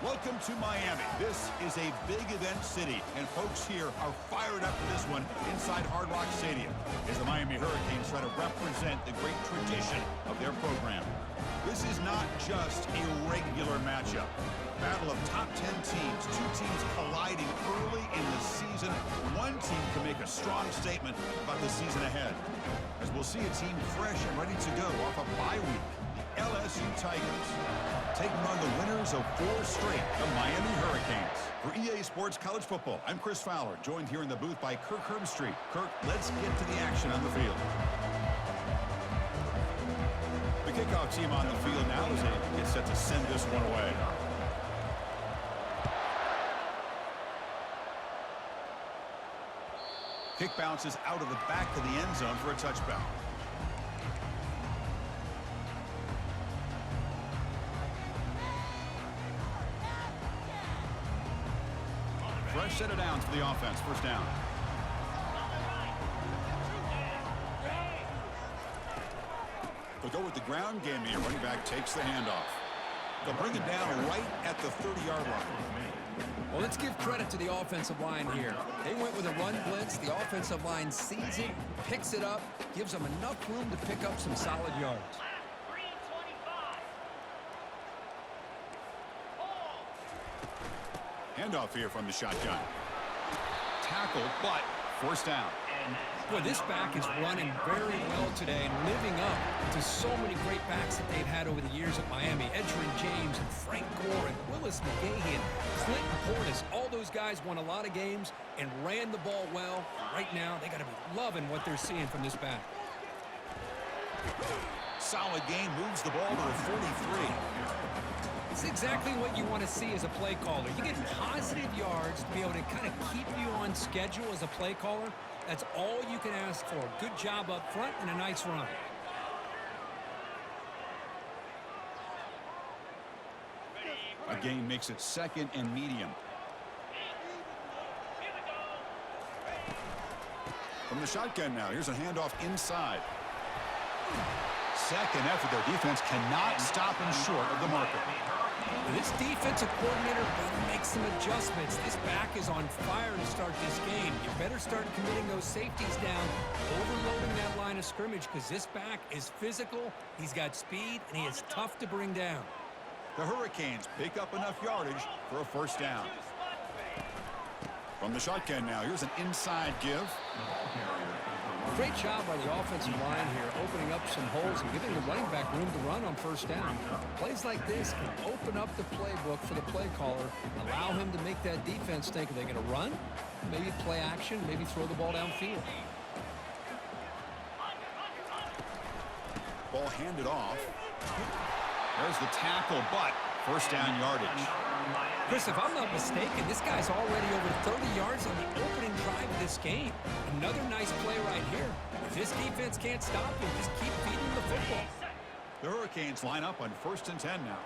Welcome to Miami. This is a big event city, and folks here are fired up for this one inside Hard Rock Stadium as the Miami Hurricanes try to represent the great tradition of their program. This is not just a regular matchup. Battle of top 10 teams, two teams colliding early in the season. One team can make a strong statement about the season ahead, as we'll see a team fresh and ready to go off a bye week. LSU Tigers taking on the winners of 4 straight, the Miami Hurricanes. For EA Sports College Football, I'm Chris Fowler, joined here in the booth by Kirk Herbstreit. Kirk, let's get to the action on the field. The kickoff team on the field now as they get set to send this one away. Kick bounces out of the back of the end zone for a touchback. Fresh set of downs for the offense. First down. They'll go with the ground game here. Running back takes the handoff. They'll bring it down right at the 30-yard line. Well, let's give credit to the offensive line here. They went with a run blitz. The offensive line sees it, picks it up, gives them enough room to pick up some solid yards. Handoff here from the shotgun. Tackle, but forced down. Boy, this back is running very well today and living up to so many great backs that they've had over the years at Miami. Edgerrin James and Frank Gore and Willis McGahee and Clinton Portis. All those guys won a lot of games and ran the ball well. Right now, they got to be loving what they're seeing from this back. Solid gain, moves the ball to the 43. It's exactly what you want to see as a play caller. You get positive yards to be able to kind of keep you on schedule as a play caller. That's all you can ask for. Good job up front and a nice run. A gain makes it second and medium. From the shotgun now, here's a handoff inside. Second effort, their defense cannot stop him short of the marker. This defensive coordinator better make some adjustments. This back is on fire to start this game. You better start committing those safeties down, overloading that line of scrimmage, because this back is physical, he's got speed, and he is tough to bring down. The Hurricanes pick up enough yardage for a first down. From the shotgun now, here's an inside give. Great job by the offensive line here, opening up some holes and giving the running back room to run on first down. Plays like this can open up the playbook for the play caller, allow him to make that defense think, are they going to run? Maybe play action, maybe throw the ball downfield. Ball handed off. There's the tackle, but first down yardage. Chris, if I'm not mistaken, this guy's already over 30 yards on the opening drive of this game. Another nice play right here. If this defense can't stop him, just keep feeding the football. The Hurricanes line up on 1st and 10 now.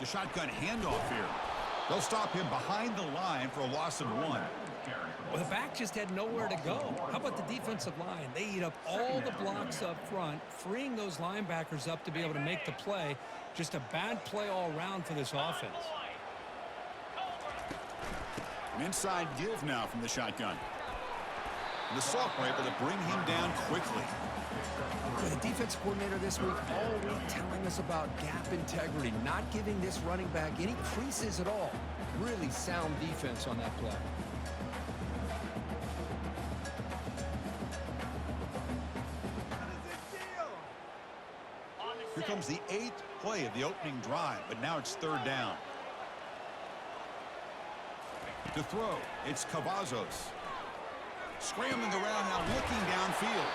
The shotgun handoff here. They'll stop him behind the line for a loss of 1. Well, the back just had nowhere to go. How about the defensive line? They eat up all the blocks up front, freeing those linebackers up to be able to make the play. Just a bad play all around for this offense. An inside give now from the shotgun. The Soft were able to bring him down quickly. The defense coordinator this week all week telling us about gap integrity, not giving this running back any creases at all. Really sound defense on that play. Here comes the 8th play of the opening drive, but now it's 3rd down. To throw, it's Cavazos. Scrambling around now, looking downfield.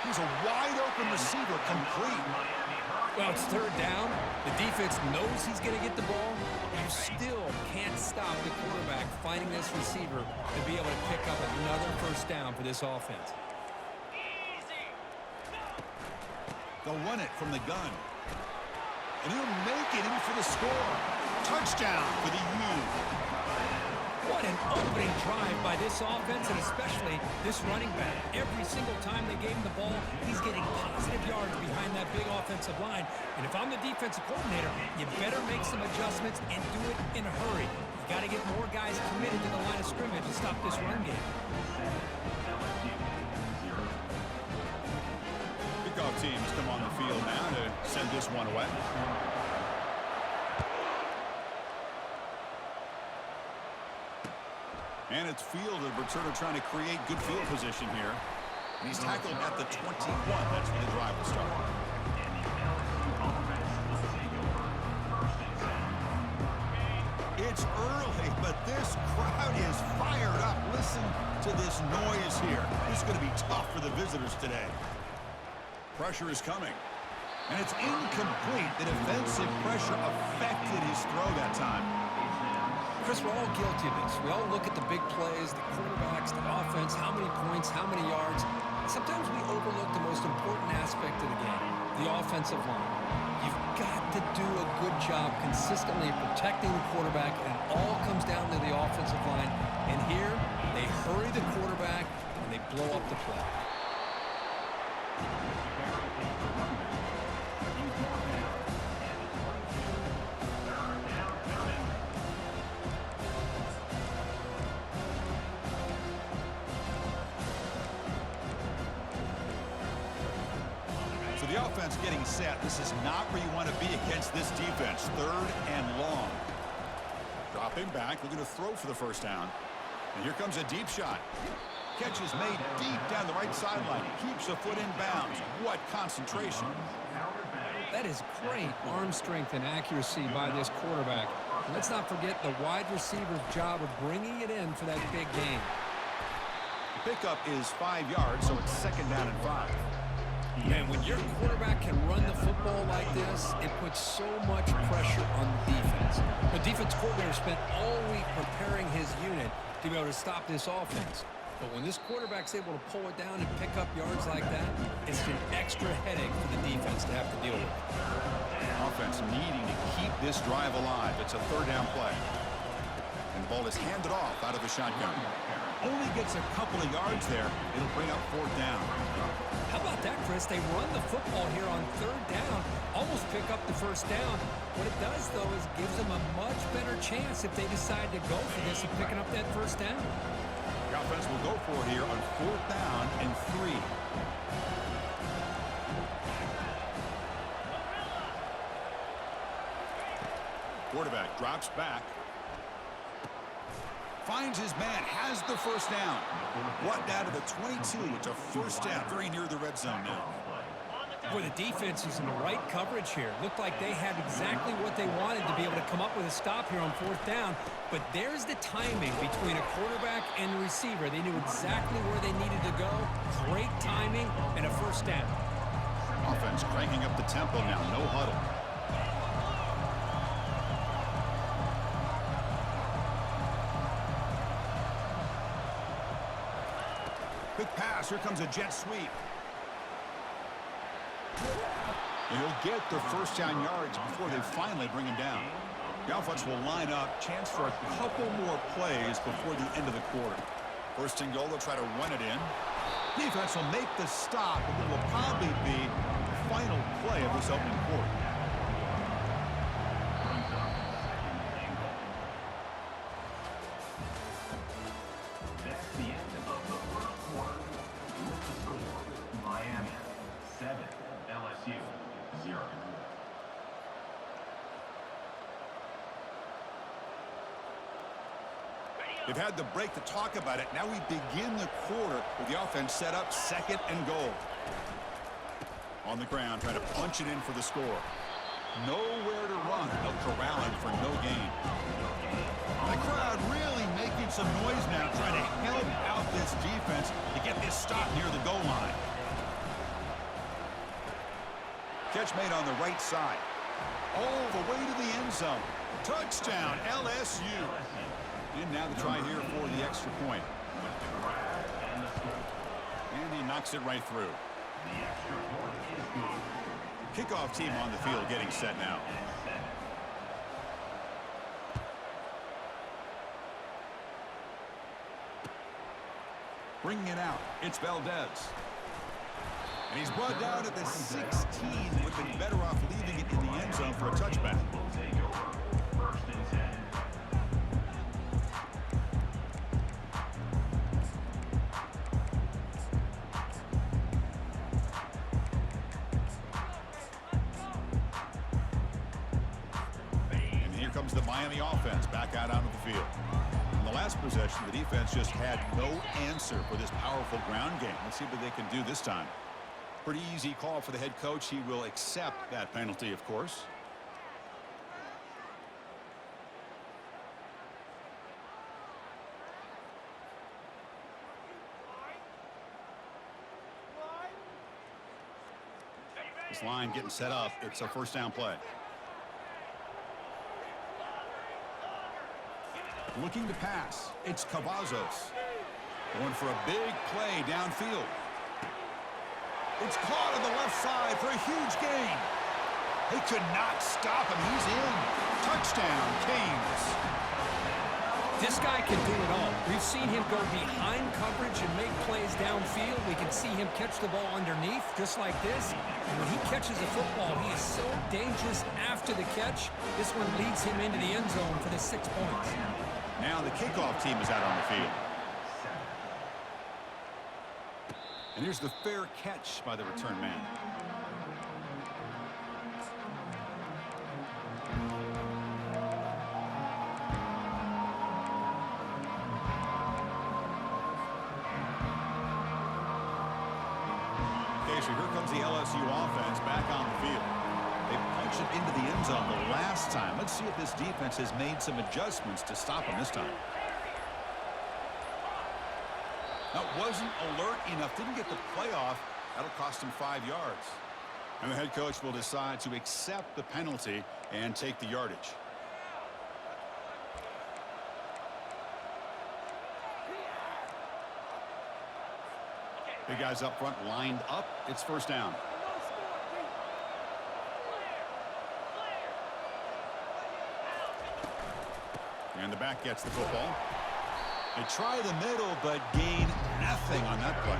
He's a wide-open receiver, complete. Well, it's 3rd down. The defense knows he's going to get the ball. You still can't stop the quarterback finding this receiver to be able to pick up another first down for this offense. They'll run it from the gun. And he'll make it in for the score. Touchdown for the U. What an opening drive by this offense, and especially this running back. Every single time they gave him the ball, he's getting positive yards behind that big offensive line. And if I'm the defensive coordinator, you better make some adjustments and do it in a hurry. You got to get more guys committed to the line of scrimmage to stop this run game. Kickoff teams come on the field now to send this one away. And it's fielded. Returner trying to create good field position here. And he's tackled at the 21. That's where the drive will start. It's early, but this crowd is fired up. Listen to this noise here. This is going to be tough for the visitors today. Pressure is coming. And it's incomplete. The defensive pressure affected his throw that time. Chris, we're all guilty of this. We all look at the big plays, the quarterbacks, the offense, how many points, how many yards. Sometimes we overlook the most important aspect of the game, the offensive line. You've got to do a good job consistently protecting the quarterback, and it all comes down to the offensive line. And here, they hurry the quarterback, and they blow up the play. The offense getting set. This is not where you want to be against this defense. 3rd and long. Dropping back, looking to throw for the first down. And here comes a deep shot. Catch is made deep down the right sideline. Keeps a foot in bounds. What concentration. That is great arm strength and accuracy by this quarterback. And let's not forget the wide receiver's job of bringing it in for that big game. The pickup is 5 yards, so it's 2nd down and 5. And when your quarterback can run the football like this, it puts so much pressure on the defense. The defense coordinator spent all week preparing his unit to be able to stop this offense. But when this quarterback's able to pull it down and pick up yards like that, it's an extra headache for the defense to have to deal with. Offense needing to keep this drive alive. It's a 3rd down play. And the ball is handed off out of the shotgun. Only gets a couple of yards there. It'll bring up 4th down. How about that, Chris? They run the football here on 3rd down, almost pick up the 1st down. What it does, though, is gives them a much better chance if they decide to go for this and picking up that 1st down. The offense will go for it here on 4th down and 3. Quarterback drops back. Finds his man, has the 1st down. Brought down to the 22. It's a 1st down, very near the red zone now. Boy, the defense is in the right coverage here. Looked like they had exactly what they wanted to be able to come up with a stop here on 4th down. But there's the timing between a quarterback and the receiver. They knew exactly where they needed to go. Great timing and a 1st down. Offense cranking up the tempo now. No huddle. Quick pass. Here comes a jet sweep. And he'll get the 1st down yards before they finally bring him down. The offense will line up. Chance for a couple more plays before the end of the quarter. 1st and goal. They'll try to run it in. Defense will make the stop, and it will probably be the final play of this opening quarter. Miami 7, LSU 0. They've had the break to talk about it. Now we begin the quarter with the offense set up 2nd and goal. On the ground, trying to punch it in for the score. Nowhere to run. They'll corral him for no gain. The crowd really making some noise now, trying to help out this defense to get this stop near the goal line. Catch made on the right side. All the way to the end zone. Touchdown, LSU. And now the try here for the extra point. And he knocks it right through. Kickoff team on the field getting set now. Bringing it out, it's Valdez. And he's brought down at the 16 with touchback. Will take over. First and 10. And here comes the Miami offense back out onto the field. In the last possession, the defense just had no answer for this powerful ground game. Let's see what they can do this time. Pretty easy call for the head coach. He will accept that penalty, of course. This line getting set up. It's a first down play. Looking to pass. It's Cavazos. Going for a big play downfield. It's caught on the left side for a huge gain. They could not stop him. He's in. Touchdown, Canes. This guy can do it all. We've seen him go behind coverage and make plays downfield. We can see him catch the ball underneath, just like this. And when he catches a football, he is so dangerous after the catch. This one leads him into the end zone for the 6 points. Now the kickoff team is out on the field. And here's the fair catch by the return man. Okay, so here comes the LSU offense back on the field. They punched it into the end zone the last time. Let's see if this defense has made some adjustments to stop them this time. That wasn't alert enough. Didn't get the playoff. That'll cost him 5 yards. And the head coach will decide to accept the penalty and take the yardage. Big guys up front lined up. It's first down. And the back gets the football. They try the middle, but gain nothing on that play.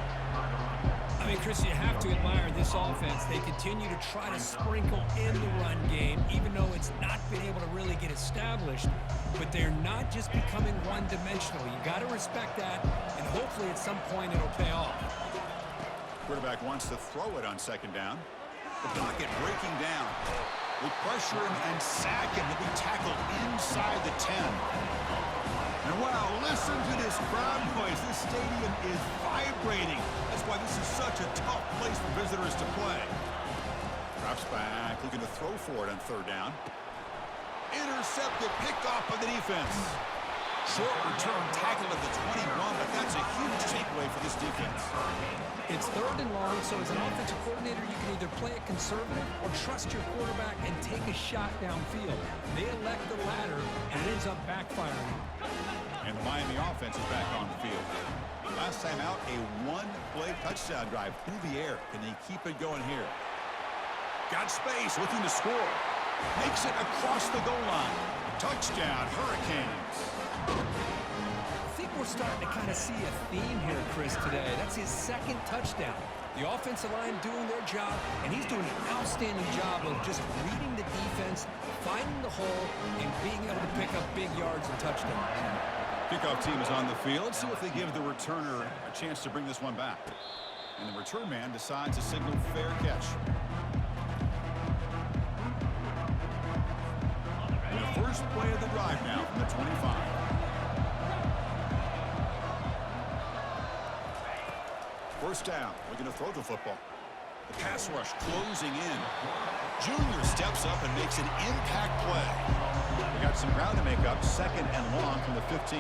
I mean, Chris, you have to admire this offense. They continue to try to sprinkle in the run game, even though it's not been able to really get established. But they're not just becoming one-dimensional. You got to respect that, and hopefully at some point it'll pay off. Quarterback wants to throw it on second down. The pocket breaking down. They pressure him and sack him. He'll be tackled inside the 10. And wow, listen to this crowd noise. This stadium is vibrating. That's why this is such a tough place for visitors to play. Drops back, looking to throw for it on third down. Intercepted, picked off by the defense. Short return, tackled at the 21, but that's a huge takeaway for this defense. It's third and long, so as an offensive coordinator, you can either play it conservative or trust your quarterback and take a shot downfield. They elect the latter, and it ends up backfiring. And the Miami offense is back on the field. Last time out, a one-play touchdown drive through the air. Can they keep it going here? Got space, looking to score. Makes it across the goal line. Touchdown, Hurricanes. I think we're starting to kind of see a theme here, Chris, today. That's his second touchdown. The offensive line doing their job, and he's doing an outstanding job of just reading the defense, finding the hole, and being able to pick up big yards and touchdowns. Kickoff team is on the field. Let's see if they give the returner a chance to bring this one back. And the return man decides to signal fair catch. And the first play of the drive now from the 25. First down, looking to throw the football. The pass rush closing in. Junior steps up and makes an impact play. We got some ground to make up, second and long from the 15.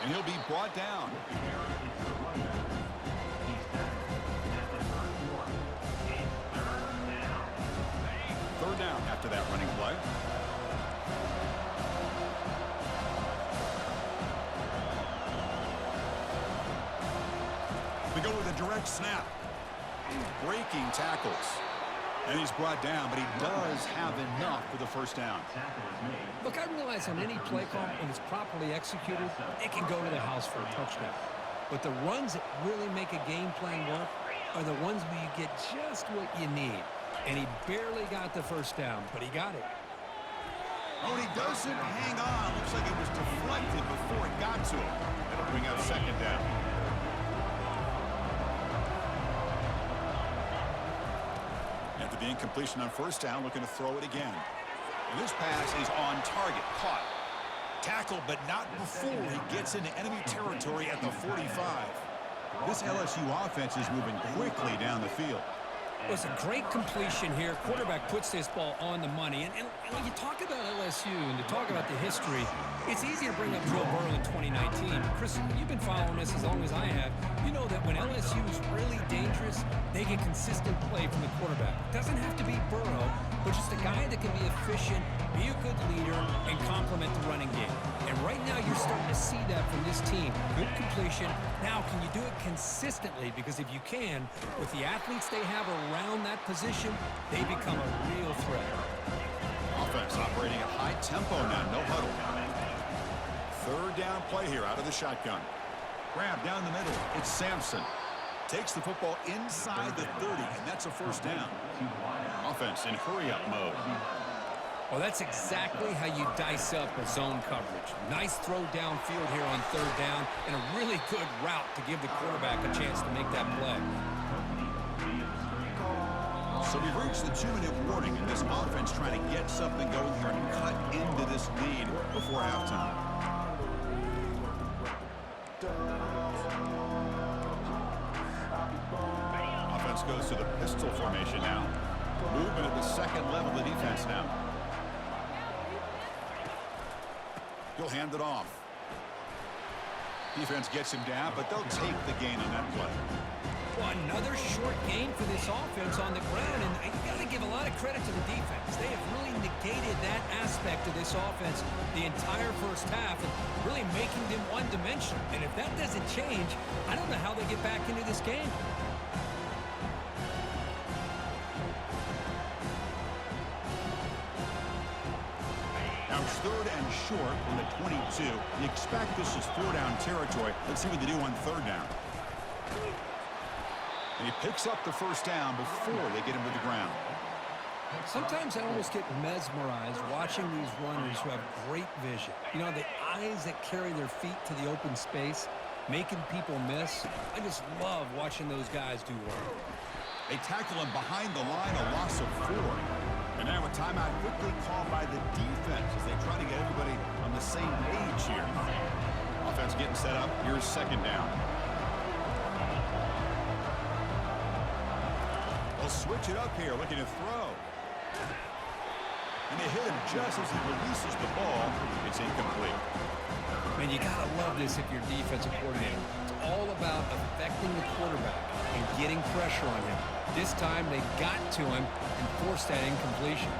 And he'll be brought down. Third down after that running play. They go with a direct snap. Breaking tackles. And he's brought down, but he does have enough for the first down. Look, I realize on any play call, when it's properly executed, it can go to the house for a touchdown. But the runs that really make a game plan work are the ones where you get just what you need. And he barely got the first down, but he got it. Oh, and he doesn't hang on. Looks like it was deflected before it got to him. That'll bring up second down. After the incompletion on first down, looking to throw it again. And this pass is on target. Caught. Tackled, but not before he gets into enemy territory at the 45. This LSU offense is moving quickly down the field. Well, it's a great completion here. Quarterback puts this ball on the money. And when you talk about LSU and you talk about the history, it's easy to bring up Joe Burrow in 2019. Chris, you've been following this as long as I have. You know that when LSU is really dangerous, they get consistent play from the quarterback. It doesn't have to be Burrow, but just a guy that can be efficient, be a good leader, and complement the running game. And right now you're starting to see that from this team. Good completion. Now, can you do it consistently? Because if you can, with the athletes they have around that position, they become a real threat. Offense operating at high tempo now. No huddle. Third down play here out of the shotgun. Grab down the middle. It's Sampson. Takes the football inside the 30, and that's a first down. Offense in hurry-up mode. Well, that's exactly how you dice up a zone coverage. Nice throw downfield here on third down, and a really good route to give the quarterback a chance to make that play. So we've reached the 2-minute warning, and this offense trying to get something going here and cut into this lead before halftime. Offense goes to the pistol formation now. Movement at the second level of the defense now. He'll hand it off. Defense gets him down, but they'll take the gain on that play. Well, another short gain for this offense on the ground, and you got to give a lot of credit to the defense. They have really negated that aspect of this offense the entire first half, and really making them one-dimensional. And if that doesn't change, I don't know how they get back into this game. Now it's third and short from the 22. You expect this is four-down territory. Let's see what they do on third down. And he picks up the first down before they get him to the ground. Sometimes I almost get mesmerized watching these runners who have great vision. You know, the eyes that carry their feet to the open space, making people miss. I just love watching those guys do work. They tackle him behind the line, a loss of 4. And now a timeout quickly called by the defense as they try to get everybody on the same page here. Offense getting set up. Here's second down. They'll switch it up here, looking to throw. And they hit him just as he releases the ball. It's incomplete. Man, you got to love this if you're defensive coordinator. It's all about affecting the quarterback and getting pressure on him. This time they got to him and forced that incompletion.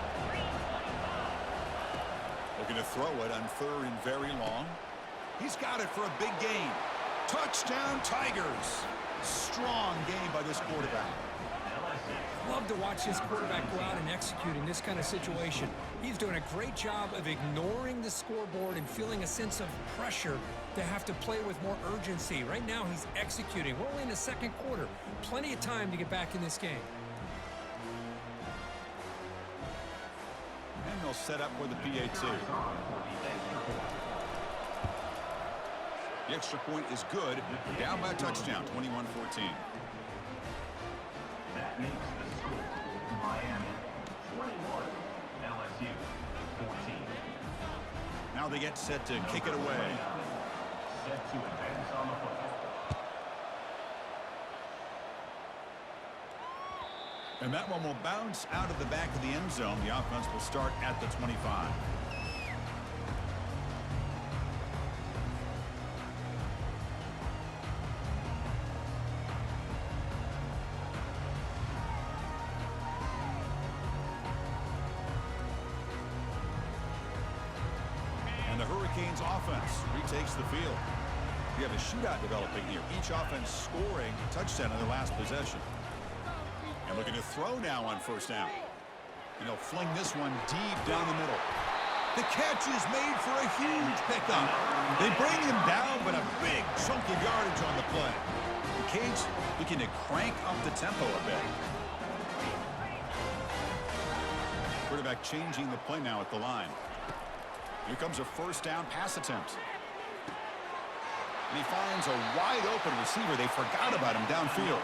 Looking to throw it on third and very long. He's got it for a big gain. Touchdown, Tigers. Strong game by this quarterback. Love to watch this quarterback go out and execute in this kind of situation. He's doing a great job of ignoring the scoreboard and feeling a sense of pressure to have to play with more urgency. Right now he's executing. We're only in the second quarter. Plenty of time to get back in this game. And they'll set up for the PAT. The extra point is good. Down by a touchdown, 21-14. That makes the score Miami 21, LSU 14. Now they get set to kick it away. Set to advance on the football. And that one will bounce out of the back of the end zone. The offense will start at the 25. And the Hurricanes offense retakes the field. We have a shootout developing here. Each offense scoring a touchdown on their last possession. And looking to throw now on first down. And he'll fling this one deep down the middle. The catch is made for a huge pickup. They bring him down, but a big chunk of yardage on the play. The Canes looking to crank up the tempo a bit. Quarterback changing the play now at the line. Here comes a first down pass attempt. And he finds a wide open receiver. They forgot about him downfield.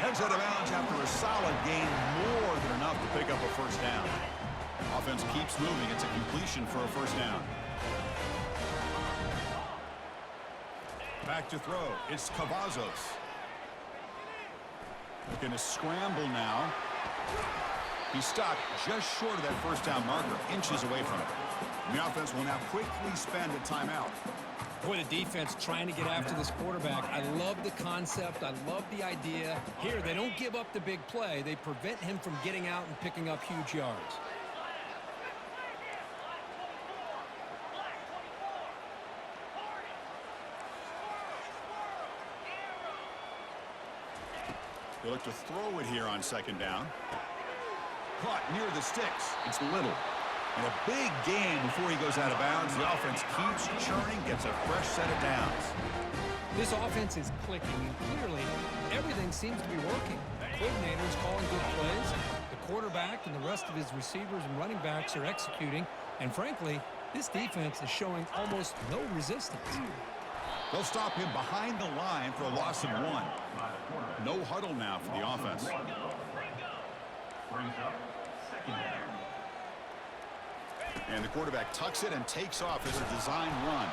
Heads out of bounds after a solid gain, more than enough to pick up a first down. Offense keeps moving. It's a completion for a first down. Back to throw. It's Cavazos. Looking to scramble now. He stopped just short of that first down marker, inches away from it. And the offense will now quickly spend a timeout. Boy, the defense trying to get after this quarterback. I love the concept. I love the idea. Here, they don't give up the big play. They prevent him from getting out and picking up huge yards. They look to throw it here on second down. Caught near the sticks. It's Little. And a big gain before he goes out of bounds. The offense keeps churning, gets a fresh set of downs. This offense is clicking, and clearly everything seems to be working. The coordinator's calling good plays. The quarterback and the rest of his receivers and running backs are executing. And frankly, this defense is showing almost no resistance. They'll stop him behind the line for a loss of 1. No huddle now for the offense. Brings up second down. And the quarterback tucks it and takes off as a design run.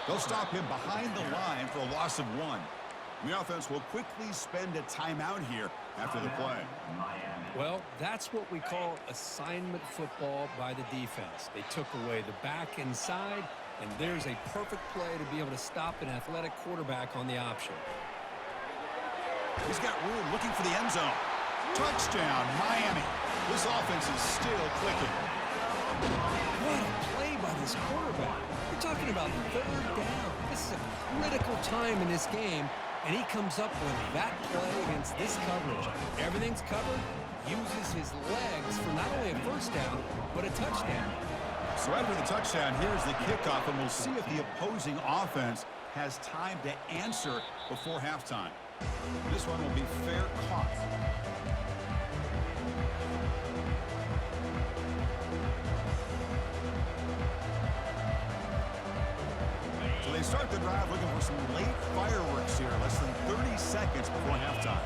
They'll stop him behind the line for a loss of 1. The offense will quickly spend a timeout here after the play. Well, that's what we call assignment football by the defense. They took away the back inside, and there's a perfect play to be able to stop an athletic quarterback on the option. He's got room looking for the end zone. Touchdown, Miami. This offense is still clicking. What a play by this quarterback. We're talking about third down. This is a critical time in this game, and he comes up with that play against this coverage. Everything's covered, uses his legs for not only a first down, but a touchdown. So after the touchdown, here's the kickoff, and we'll see if the opposing offense has time to answer before halftime. This one will be fair caught. So they start the drive looking for some late fireworks here, less than 30 seconds before halftime.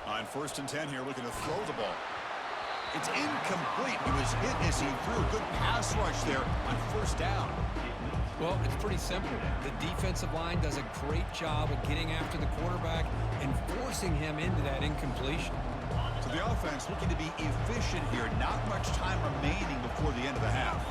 On 1st and 10 here, looking to throw the ball. It's incomplete. He was hit as he threw a good pass rush there on first down. Well, it's pretty simple. The defensive line does a great job of getting after the quarterback and forcing him into that incompletion. So the offense looking to be efficient here. Not much time remaining before the end of the half.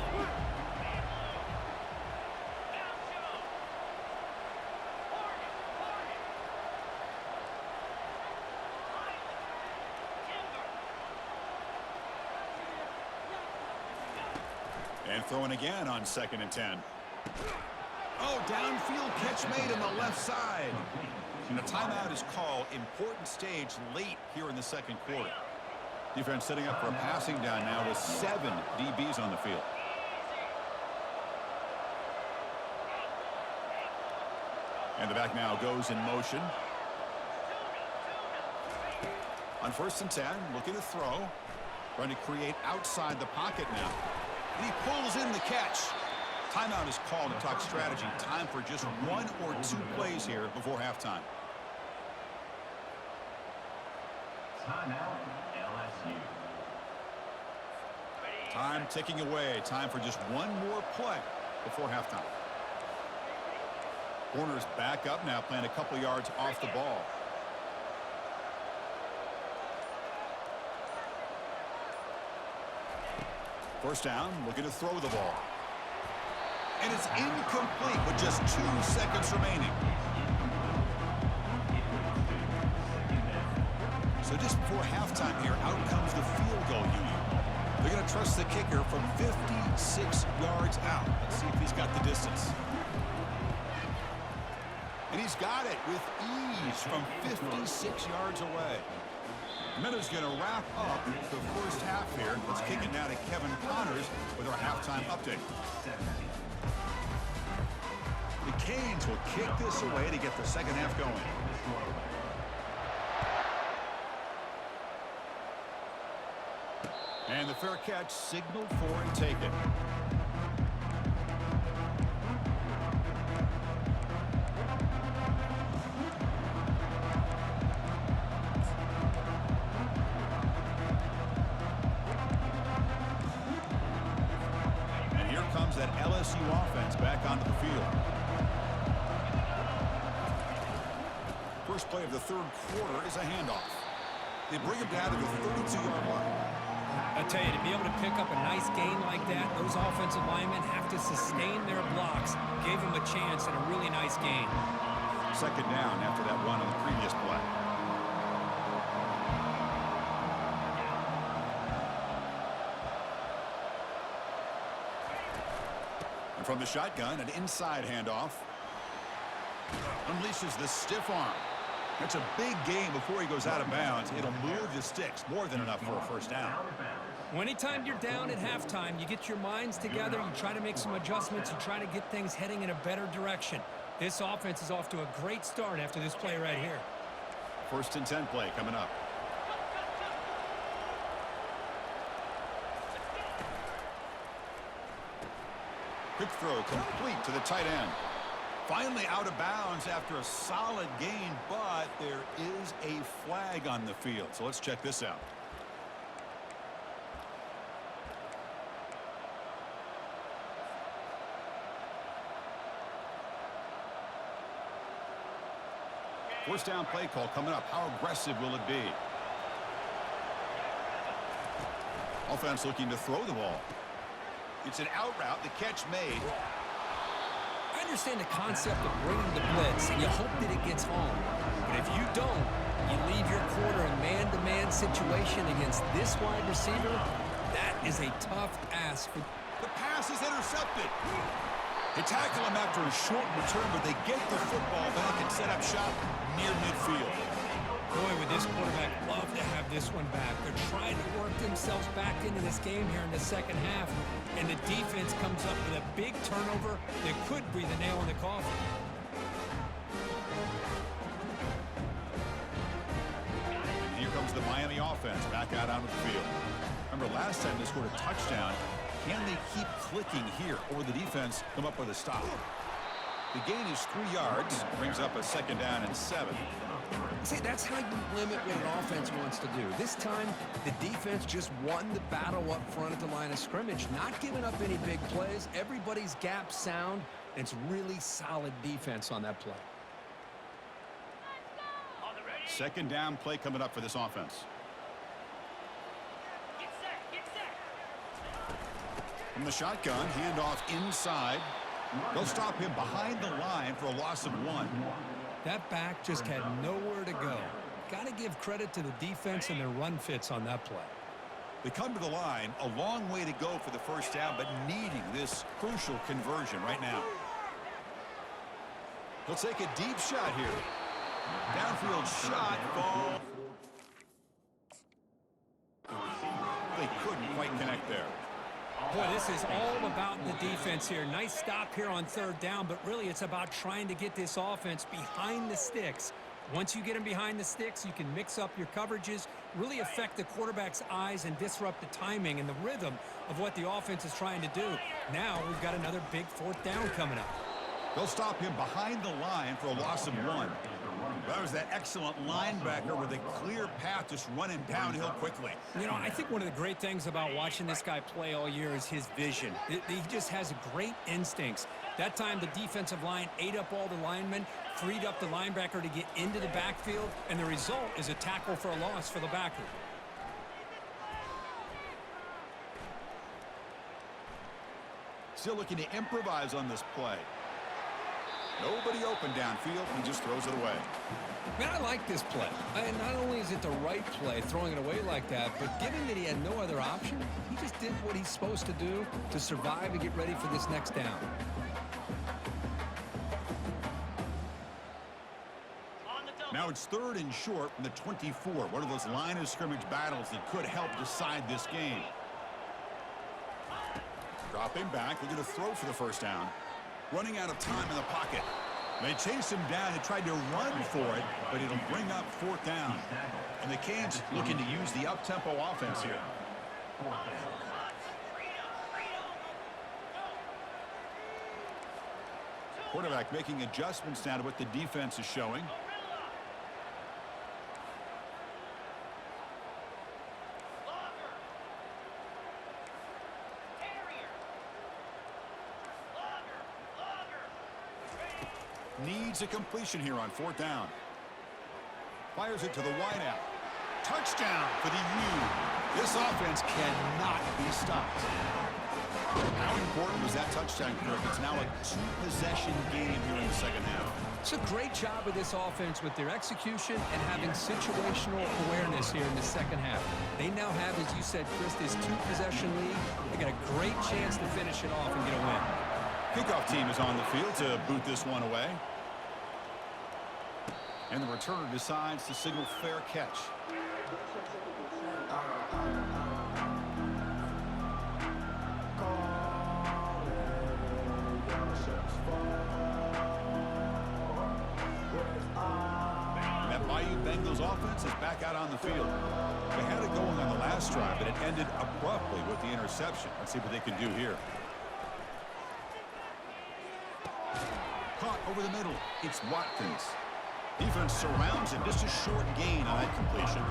And throwing again on 2nd and 10. Oh, downfield catch made on the left side. And a timeout is called. Important stage late here in the second quarter. Defense setting up for a passing down now with 7 DBs on the field. And the back now goes in motion. On 1st and 10, looking to throw. Trying to create outside the pocket now. And he pulls in the catch. Timeout is called to talk strategy. Time for just 1 or 2 plays here before halftime. Timeout, LSU. Time ticking away. Time for just 1 more play before halftime. Corners back up now, playing a couple yards off the ball. First down, looking to throw the ball. And it's incomplete with just 2 seconds remaining. So just before halftime here, out comes the field goal unit. They're going to trust the kicker from 56 yards out. Let's see if he's got the distance. And he's got it with ease from 56 yards away. Miller's going to wrap up the first half here. Let's kick it now to Kevin Connors with our halftime update. The Canes will kick this away to get the second half going. And the fair catch signaled for and taken. And here comes that LSU offense back onto the field. First play of the third quarter is a handoff. They bring him down to the 32-yard line. I tell you, to be able to pick up a nice gain like that, those offensive linemen have to sustain their blocks. Gave him a chance and a really nice gain. Second down after that run on the previous play. And from the shotgun, an inside handoff. Unleashes the stiff arm. That's a big gain before he goes out of bounds. It'll move the sticks, more than enough for a first down. Well, anytime you're down at halftime, you get your minds together, you try to make some adjustments, you try to get things heading in a better direction. This offense is off to a great start after this play right here. First and 10 play coming up. Quick throw complete to the tight end. Finally out of bounds after a solid gain, but there is a flag on the field. So let's check this out. First down play call coming up. How aggressive will it be? Offense looking to throw the ball. It's an out route. The catch made. I understand the concept of bringing the blitz, and you hope that it gets home. But if you don't, you leave your quarter in man-to-man situation against this wide receiver. That is a tough ask. The pass is intercepted. They tackle him after a short return, but they get the football back and set up shop near midfield. Boy, would this quarterback love to have this one back. They're trying to work themselves back into this game here in the second half, and the defense comes up with a big turnover that could be the nail in the coffin. And here comes the Miami offense back out onto the field. Remember, last time they scored a touchdown. Can they keep clicking here, or the defense come up with a stop? The gain is 3 yards, brings up a second down and 7. See, that's how you limit what an offense wants to do. This time, the defense just won the battle up front at the line of scrimmage, not giving up any big plays. Everybody's gap sound. It's really solid defense on that play. Second down play coming up for this offense. From the shotgun, handoff inside. They'll stop him behind the line for a loss of 1. That back just had nowhere to go. Got to give credit to the defense and their run fits on that play. They come to the line, a long way to go for the first down, but needing this crucial conversion right now. He'll take a deep shot here. Downfield shot, ball. They couldn't quite connect there. Boy, this is all about the defense here. Nice stop here on third down, but really it's about trying to get this offense behind the sticks. Once you get them behind the sticks, you can mix up your coverages, really affect the quarterback's eyes and disrupt the timing and the rhythm of what the offense is trying to do. Now we've got another big fourth down coming up. They'll stop him behind the line for a loss of 1. That was that excellent linebacker with a clear path just running downhill quickly. You know, I think one of the great things about watching this guy play all year is his vision. He just has great instincts. That time the defensive line ate up all the linemen, freed up the linebacker to get into the backfield, and the result is a tackle for a loss for the backer. Still looking to improvise on this play. Nobody open downfield. He just throws it away. Man, I like this play. And not only is it the right play, throwing it away like that, but given that he had no other option, he just did what he's supposed to do to survive and get ready for this next down. Now it's 3rd and short from the 24. One of those line of scrimmage battles that could help decide this game. Dropping back, looking to throw for the first down. Running out of time in the pocket. They chased him down and tried to run for it, but it'll bring up 4th down. And the Canes looking to use the up-tempo offense here. Quarterback making adjustments now to what the defense is showing. Needs a completion here on 4th down. Fires it to the wideout. Touchdown for the U. This offense cannot be stopped. How important was that touchdown, Kirk? It's now a 2-possession game here in the second half. It's a great job of this offense with their execution and having situational awareness here in the second half. They now have, as you said, Chris, this 2-possession lead. They got a great chance to finish it off and get a win. Kickoff team is on the field to boot this one away. And the returner decides to signal fair catch. That Bayou Bengals offense is back out on the field. They had it going on the last drive, but it ended abruptly with the interception. Let's see what they can do here. Caught over the middle. It's Watkins. Defense surrounds him. Just a short gain on that completion.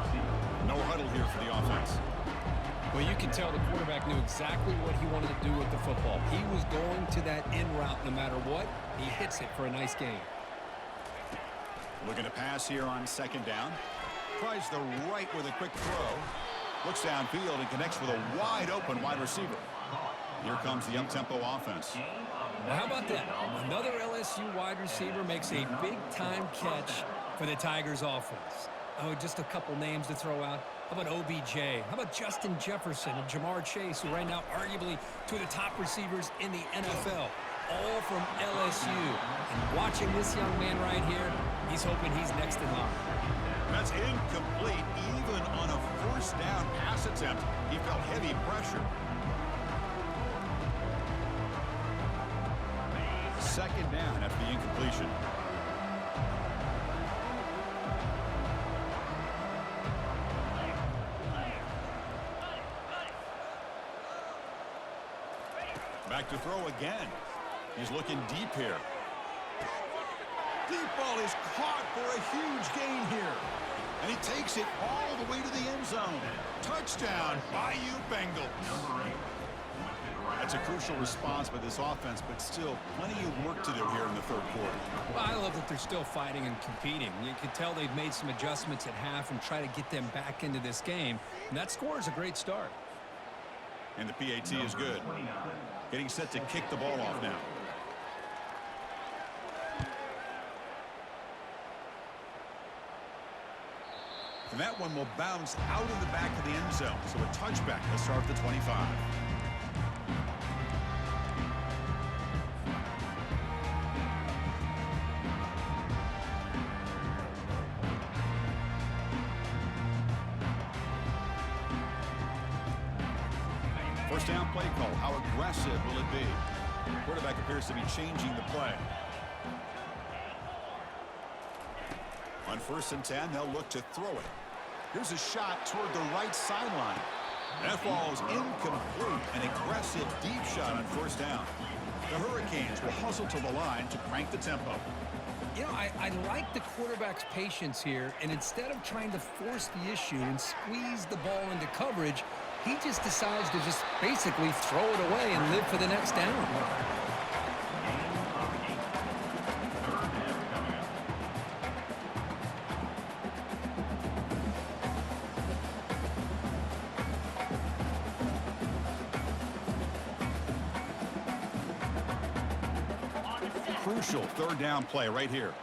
No huddle here for the offense. Well, you can tell the quarterback knew exactly what he wanted to do with the football. He was going to that in route no matter what. He hits it for a nice gain. Looking to pass here on 2nd down. Tries the right with a quick throw. Looks downfield and connects with a wide-open wide receiver. Here comes the up-tempo offense. Well, how about that? Another LSU wide receiver makes a big-time catch for the Tigers offense. Oh, just a couple names to throw out. How about OBJ? How about Justin Jefferson and Jamar Chase, who right now arguably 2 of the top receivers in the NFL, all from LSU. And watching this young man right here, he's hoping he's next in line. That's incomplete. Even on a 1st down pass attempt, he felt heavy pressure. 2nd down after the incompletion. Back to throw again. He's looking deep here. Deep ball is caught for a huge gain here. And he takes it all the way to the end zone. Touchdown, Bayou Bengals. That's a crucial response by this offense, but still plenty of work to do here in the 3rd quarter. Well, I love that they're still fighting and competing. You can tell they've made some adjustments at half and try to get them back into this game. And that score is a great start. And the PAT is good. Getting set to kick the ball off now. And that one will bounce out of the back of the end zone. So a touchback will start at the 25. First down play call. How aggressive will it be? The quarterback appears to be changing the play. On 1st and 10, they'll look to throw it. Here's a shot toward the right sideline. That ball is incomplete. An aggressive deep shot on 1st down. The Hurricanes will hustle to the line to crank the tempo. You know, I like the quarterback's patience here, and instead of trying to force the issue and squeeze the ball into coverage, he just decides to just basically throw it away and live for the next down. Crucial 3rd down play right here.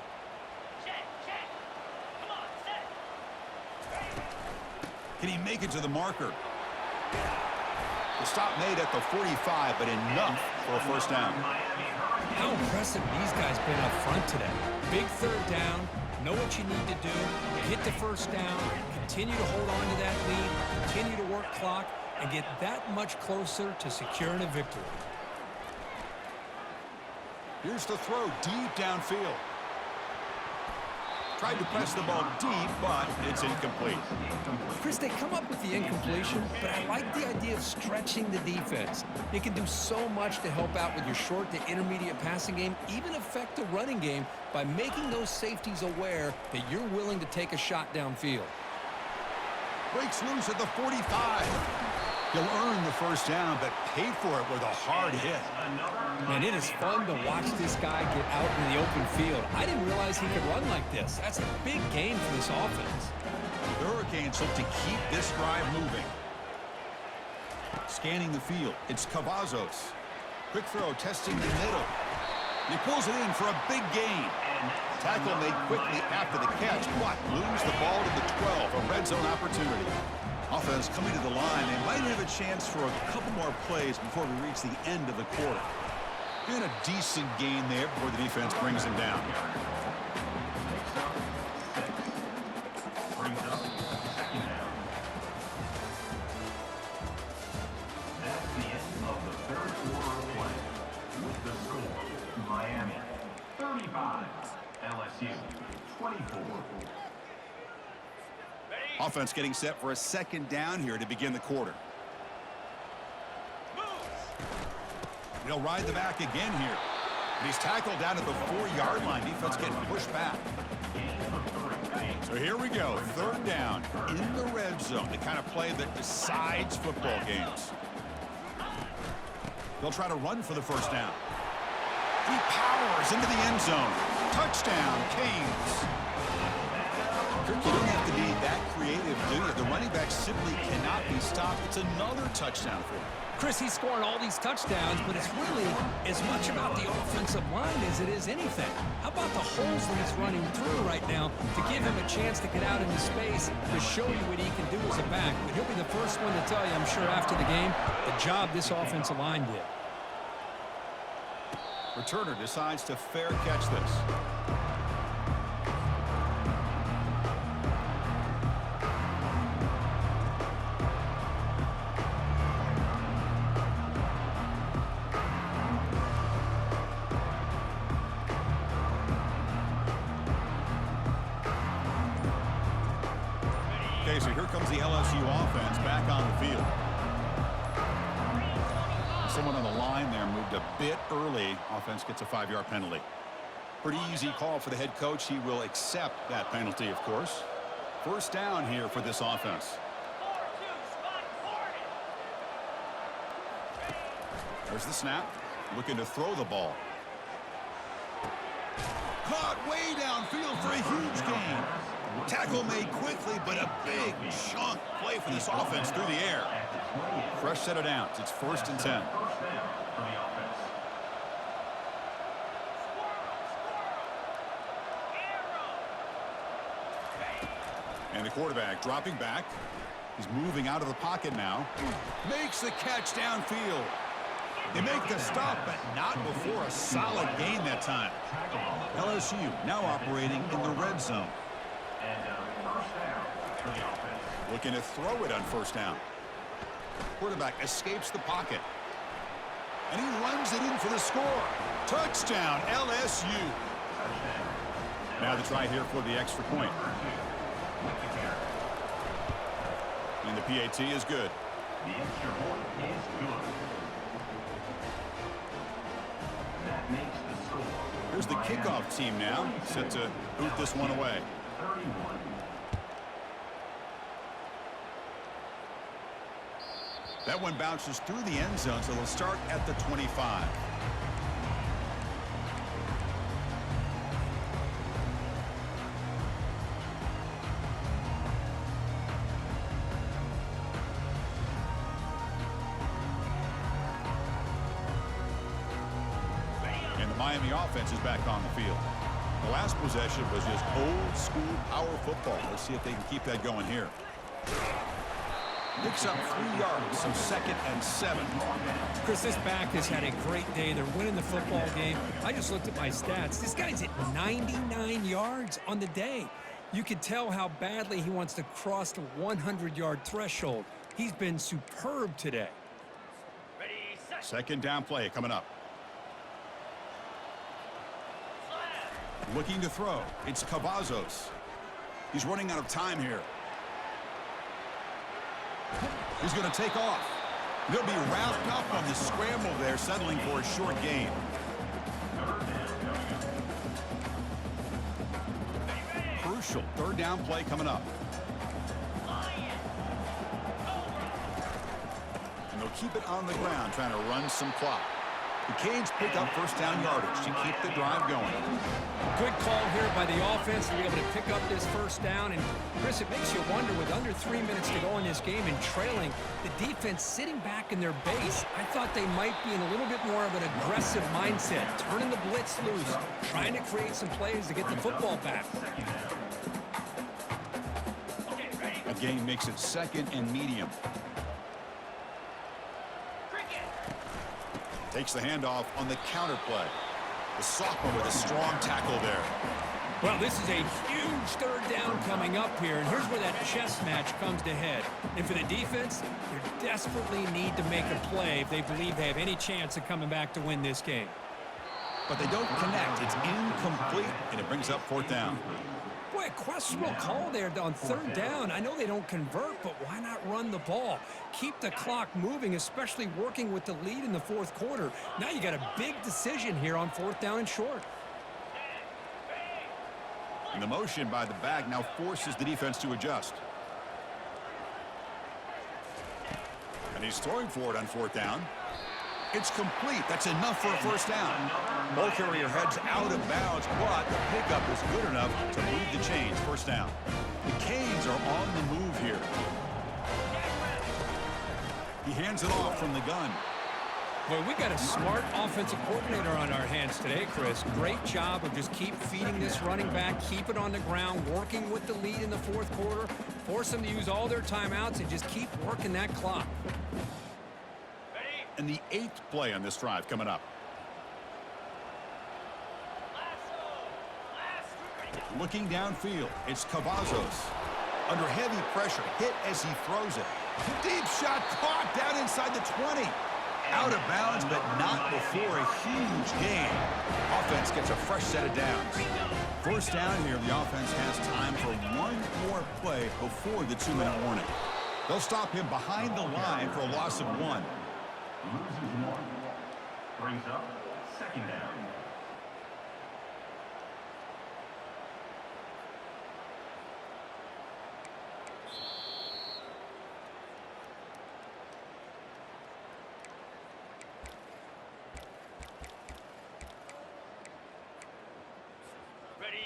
Can he make it to the marker? The stop made at the 45, but enough for a 1st down. How impressive these guys been up front today. Big 3rd down, Know what you need to do. Get the first down. Continue to hold on to that lead. Continue to work clock and get that much closer to securing a victory. Here's the throw deep downfield. Tried to press the ball deep, but it's incomplete. Chris, they come up with the incompletion, but I like the idea of stretching the defense. You can do so much to help out with your short to intermediate passing game, even affect the running game by making those safeties aware that you're willing to take a shot downfield. Breaks loose at the 45. He'll earn the first down, but pay for it with a hard hit. Man, it is fun to watch this guy get out in the open field. I didn't realize he could run like this. That's a big gain for this offense. The Hurricanes look to keep this drive moving. Scanning the field, it's Cavazos. Quick throw, testing the middle. He pulls it in for a big gain. Tackle made quickly after the catch, but lose the ball to the 12, a red zone opportunity. Offense coming to the line. They might have a chance for a couple more plays before we reach the end of the quarter. And a decent gain there before the defense brings him down. Brings up second down. That's the end of the third quarter of play. With the score, Miami 35, LSU 24. Offense getting set for a second down here to begin the quarter. He'll ride the back again here. And he's tackled down at the 4-yard line. Defense getting pushed back. So here we go. Third down in the red zone. The kind of play that decides football games. They'll try to run for the first down. He powers into the end zone. Touchdown, Canes. You don't have to be that creative, do you? The running back simply cannot be stopped. It's another touchdown for him. Chris, he's scoring all these touchdowns, but it's really as much about the offensive line as it is anything. How about the holes that he's running through right now to give him a chance to get out into space to show you what he can do as a back? But he'll be the first one to tell you, I'm sure, after the game, the job this offensive line did. Returner decides to fair catch this. Okay, so here comes the LSU offense back on the field. Someone on the line there moved a bit early. Offense gets a 5-yard penalty. Pretty easy call for the head coach. He will accept that penalty, of course. First down here for this offense. There's the snap. Looking to throw the ball. Caught way downfield for a huge gain. Tackle made quickly, but a big chunk play for this offense through the air. Fresh set of downs. It's 1st and 10. And the quarterback dropping back. He's moving out of the pocket now. Makes the catch downfield. They make the stop, but not before a solid gain that time. LSU now operating in the red zone. Looking to throw it on first down. Quarterback escapes the pocket. And he runs it in for the score. Touchdown, LSU. Now the try here for the extra point. And the PAT is good. The extra point is good. That makes the score. Here's the kickoff team now, set to boot this one away. 31. That one bounces through the end zone, so they'll start at the 25. And the Miami offense is back on the field. The last possession was just old school power football. Let's see if they can keep that going here. Picks up 3 yards, so 2nd and 7. Chris, this back has had a great day. They're winning the football game. I just looked at my stats. This guy's at 99 yards on the day. You can tell how badly he wants to cross the 100-yard threshold. He's been superb today. 2nd down play coming up. Looking to throw. It's Cavazos. He's running out of time here. He's going to take off. He'll be wrapped up on the scramble there, settling for a short gain. Crucial 3rd down play coming up. And they'll keep it on the ground, trying to run some clock. The Canes pick up 1st down yardage to keep the drive going. Good call here by the offense to be able to pick up this 1st down. And, Chris, it makes you wonder, with under 3 minutes to go in this game and trailing, the defense sitting back in their base. I thought they might be in a little bit more of an aggressive mindset, turning the blitz loose, trying to create some plays to get the football back. A gain makes it 2nd and medium. Takes the handoff on the counter play. The sophomore with a strong tackle there. Well, this is a huge 3rd down coming up here, and here's where that chess match comes to head. And for the defense, they desperately need to make a play if they believe they have any chance of coming back to win this game. But they don't connect. It's incomplete, and it brings up 4th down. Boy, a questionable call there on 3rd down. I know they don't convert, but why not run the ball? Keep the clock moving, especially working with the lead in the 4th quarter. Now you got a big decision here on 4th down and short. And the motion by the back now forces the defense to adjust. And he's throwing for it on 4th down. It's complete. That's enough for a 1st down. Ball carrier heads out of bounds, but the pickup is good enough to move the chains. 1st down. The Canes are on the move here. He hands it off from the gun. Boy, we got a smart offensive coordinator on our hands today, Chris. Great job of just keep feeding this running back, keep it on the ground, working with the lead in the 4th quarter, force them to use all their timeouts, and just keep working that clock. And the 8th play on this drive coming up. Looking downfield, it's Cavazos. Under heavy pressure, hit as he throws it. Deep shot caught down inside the 20. Out of bounds, but not before a huge gain. Offense gets a fresh set of downs. 1st down here, the offense has time for one more play before the 2-minute warning. They'll stop him behind the line for a loss of 1. Loses 1. Brings up 2nd down.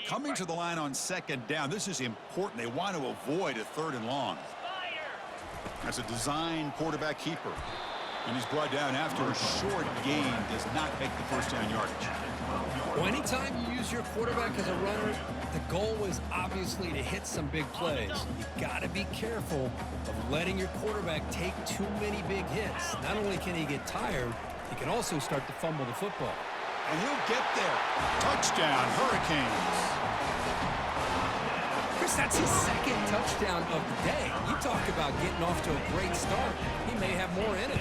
Coming to the line on 2nd down, this is important. They want to avoid a 3rd and long. That's a design quarterback keeper. And he's brought down after a short gain, does not make the 1st down yardage. Well, anytime you use your quarterback as a runner, the goal is obviously to hit some big plays. You got to be careful of letting your quarterback take too many big hits. Not only can he get tired, he can also start to fumble the football. And he'll get there. Touchdown, Hurricanes. Chris, that's his 2nd touchdown of the day. You talk about getting off to a great start. He may have more in it.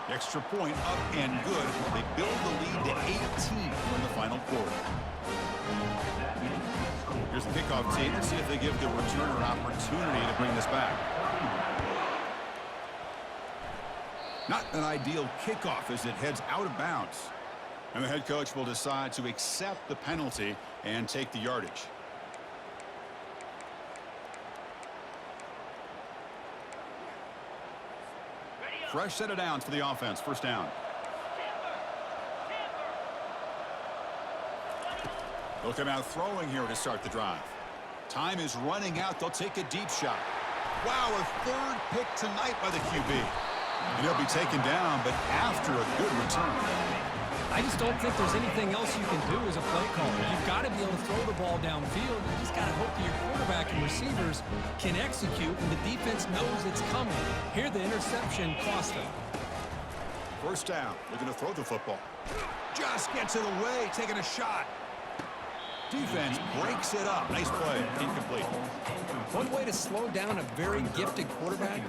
Extra point up and good. They build the lead to 18 in the final quarter. Here's the kickoff team. Let's see if they give the returner an opportunity to bring this back. Not an ideal kickoff as it heads out of bounds. And the head coach will decide to accept the penalty and take the yardage. Fresh set of downs for the offense. 1st down. They'll come out throwing here to start the drive. Time is running out. They'll take a deep shot. Wow, a 3rd pick tonight by the QB. And he'll be taken down, but after a good return. I just don't think there's anything else you can do as a play caller. You've got to be able to throw the ball downfield. You just got to hope that your quarterback and receivers can execute and the defense knows it's coming. Here, the interception cost them. First down. They're going to throw the football. Just gets it away, taking a shot. Defense breaks it up. Nice play. Incomplete. One way to slow down a very gifted quarterback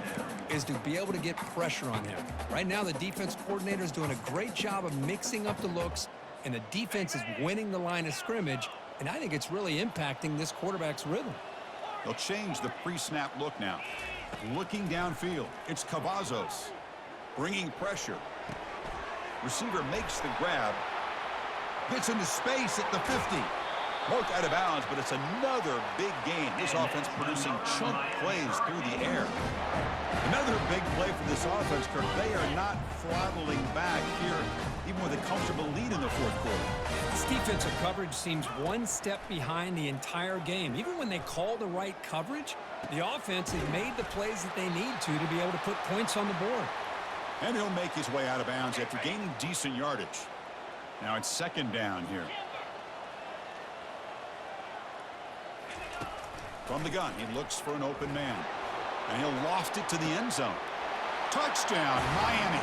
is to be able to get pressure on him. Right now, the defense coordinator is doing a great job of mixing up the looks, and the defense is winning the line of scrimmage, and I think it's really impacting this quarterback's rhythm. They'll change the pre-snap look now. Looking downfield. It's Cavazos. Bringing pressure. Receiver makes the grab. Gets into space at the 50. Marked out of bounds, but it's another big gain. This offense producing chunk plays through the air. Another big play for this offense, Kirk. They are not throttling back here, even with a comfortable lead in the fourth quarter. This defensive coverage seems one step behind the entire game. Even when they call the right coverage, the offense has made the plays that they need to be able to put points on the board. And he'll make his way out of bounds after gaining decent yardage. Now it's second down here. From the gun, he looks for an open man. And he'll loft it to the end zone. Touchdown, Miami.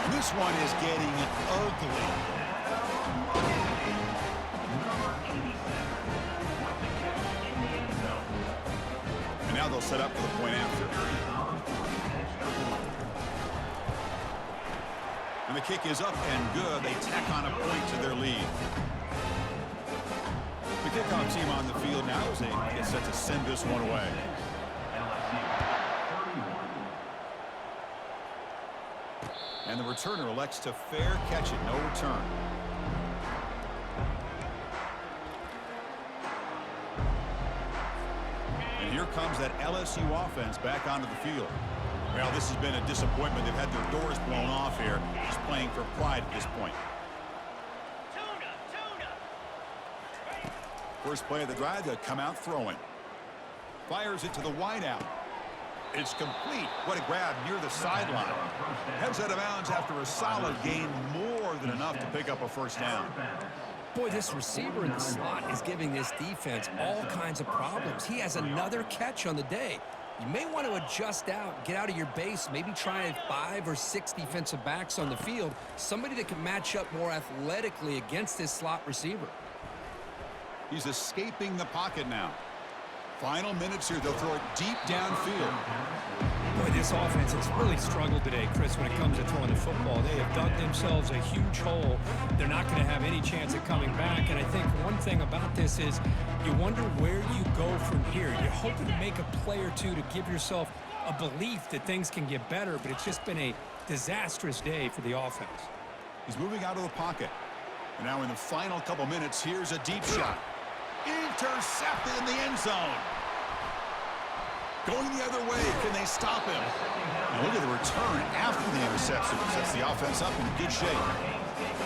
And this one is getting ugly. And now they'll set up for the point after. And the kick is up and good. They tack on a point to their lead. The kickoff team on the field now as they get set to send this one away. And the returner elects to fair catch it, no return. And here comes that LSU offense back onto the field. Well, this has been a disappointment. They've had their doors blown off here. Just playing for pride at this point. First play of the drive, they'll come out throwing. Fires it to the wideout. It's complete. What a grab near the sideline. Heads out of bounds after a solid gain, more than enough to pick up a first down. Boy, this receiver in the slot is giving this defense all kinds of problems. He has another catch on the day. You may want to adjust out, get out of your base, maybe try 5 or 6 defensive backs on the field, somebody that can match up more athletically against this slot receiver. He's escaping the pocket now. Final minutes here. They'll throw it deep downfield. Boy, this offense has really struggled today, Chris, when it comes to throwing the football. They have dug themselves a huge hole. They're not going to have any chance of coming back. And I think one thing about this is you wonder where you go from here. You're hoping to make a play or two to give yourself a belief that things can get better, but it's just been a disastrous day for the offense. He's moving out of the pocket. And now in the final couple minutes, here's a deep shot. Intercepted in the end zone. Going the other way. Can they stop him? And look at the return after the interception. Sets the offense up in good shape.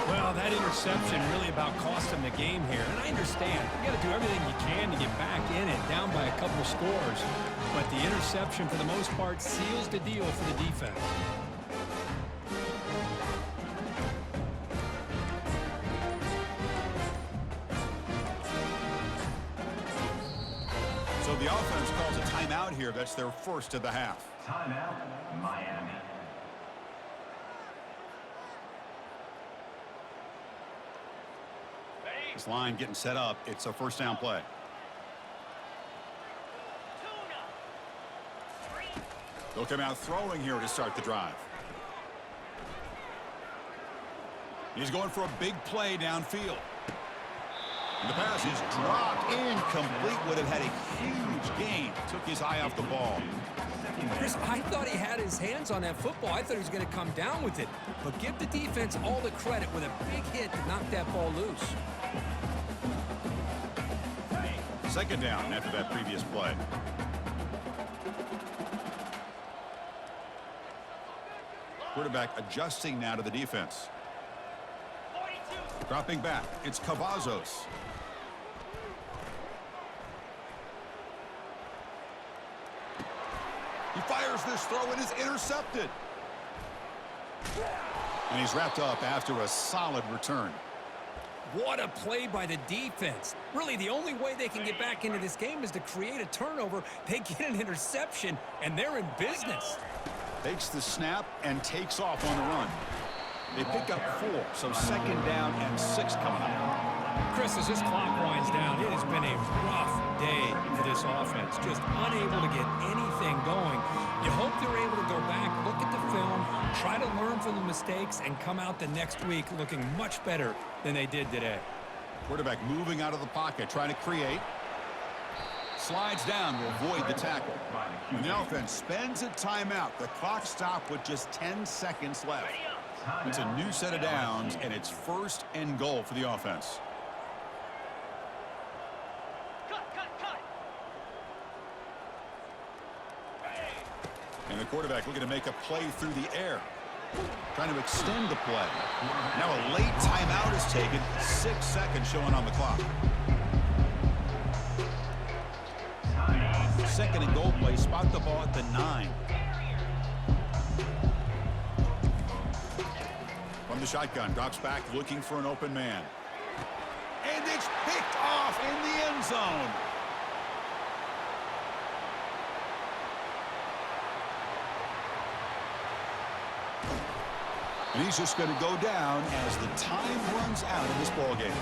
Well, that interception really about cost them the game here. And I understand. You got to do everything you can to get back in it, down by a couple scores. But the interception, for the most part, seals the deal for the defense. So the offense calls a timeout here. That's their first of the half. Timeout, Miami. This line getting set up. It's a first down play. They'll come out throwing here to start the drive. He's going for a big play downfield. And the pass is dropped incomplete. Would have had a huge gain. Took his eye off the ball. Chris, I thought he had his hands on that football. I thought he was going to come down with it. But give the defense all the credit with a big hit to knock that ball loose. Second down after that previous play. Quarterback adjusting now to the defense. Dropping back. It's Cavazos. He fires this throw and is intercepted. And he's wrapped up after a solid return. What a play by the defense. Really, the only way they can get back into this game is to create a turnover. They get an interception, and they're in business. Takes the snap and takes off on the run. They pick up 4, so 2nd down and 6 coming up. Chris, as this clock winds down, it has been a rough day for this offense. Just unable to get anything going. You hope they're able to go back, look at the film, try to learn from the mistakes, and come out the next week looking much better than they did today. Quarterback moving out of the pocket, trying to create. Slides down to avoid the tackle. And the offense spends a timeout. The clock stopped with just 10 seconds left. It's a new set of downs, and it's 1st and goal for the offense. And the quarterback looking to make a play through the air. Trying to extend the play. Now a late timeout is taken. 6 seconds showing on the clock. 2nd and goal play. Spot the ball at the 9. From the shotgun. Drops back looking for an open man. And it's picked off in the end zone. And he's just going to go down as the time runs out of this ball game.